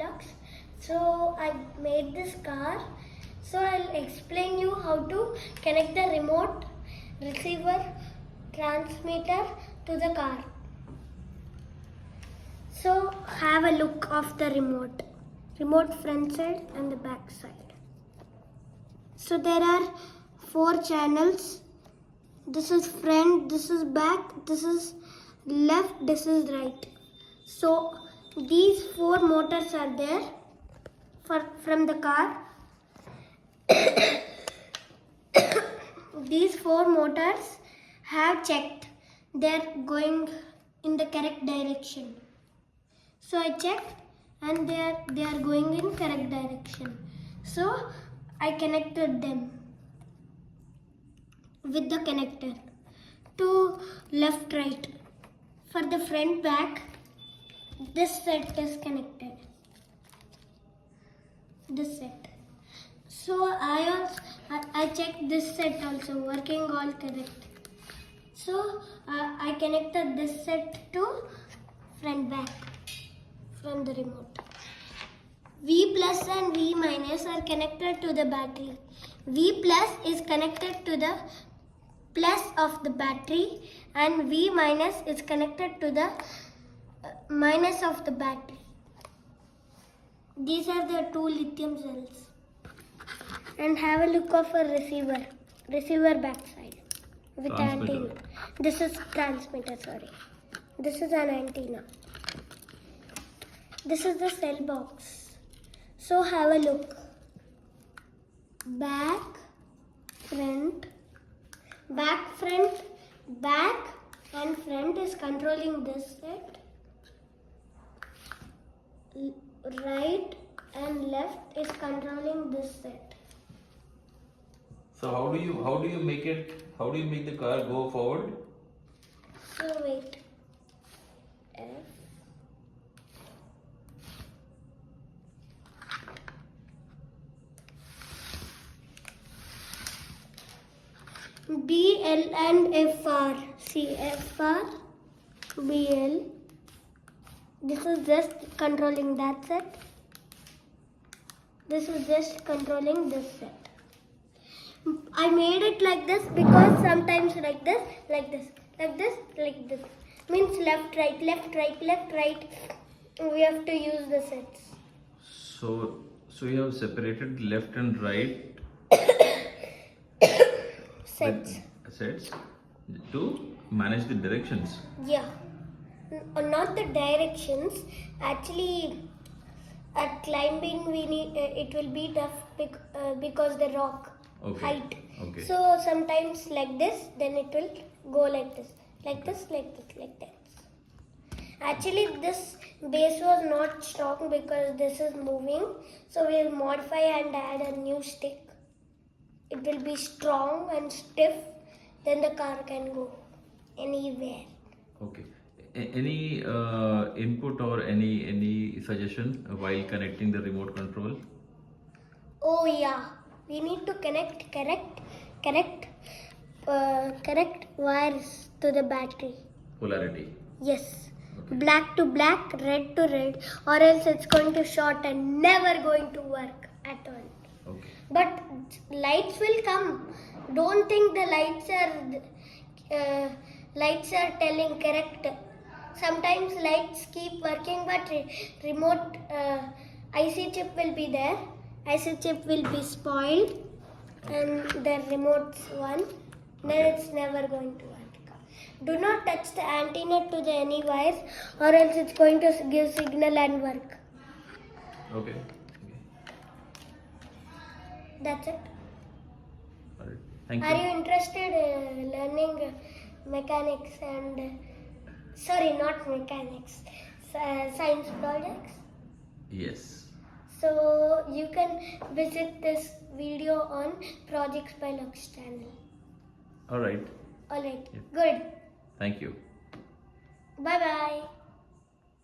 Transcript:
Lux. So I made this car. So I'll explain you how to connect the remote, receiver, transmitter to the car. So have a look of the remote front side and the back side. So there are 4 channels. This is front, this is back, this is left, this is right. So these 4 motors are there from the car. These 4 motors have checked. They are going in the correct direction. So I checked and they are going in correct direction. So I connected them with the connector to left right. For the front back, this set is connected. This set. So I checked this set also, working all correct. So I connected this set to front back from the remote. V plus and V minus are connected to the battery. V plus is connected to the plus of the battery and V minus is connected to the minus of the battery. These are the 2 lithium cells. And have a look of a receiver backside with antenna. This is transmitter, sorry. This is an antenna. This is the cell box. So have a look. Back, front, back and front is controlling this set. Right and left is controlling this set. So how do you make the car go forward? So wait. F. B, L and F R. See F R, B, L. This is just controlling that set. This is just controlling this set. I made it like this because sometimes like this, like this, like this, like this. Means left, right, left, right, left, right. We have to use the sets. So you have separated left and right Sets. sets to manage the directions. Yeah. Not the directions. Actually, at climbing we need it will be tough because the rock height. Okay. So sometimes like this, then it will go like this, like this, like this, like that. Actually, this base was not strong because this is moving. So we will modify and add a new stick. It will be strong and stiff. Then the car can go anywhere. Okay. Any input or any suggestion while connecting the remote control? Oh yeah, we need to connect correct wires to the battery. Polarity. Yes. Okay. Black to black, red to red, or else it's going to short and never going to work at all. Okay. But lights will come. Don't think the lights are telling correct. Sometimes lights keep working, but remote IC chip will be there. IC chip will be spoiled, and the remote's one. Then it's never going to work. Do not touch the antenna to the any wires, or else it's going to give signal and work. Okay. That's it. All right. Thank you. Are you interested in learning mechanics and sorry, not mechanics, science projects? Yes. So you can visit this video on Projects by Lux channel. All right. Alright, Yeah. good. Thank you. Bye bye.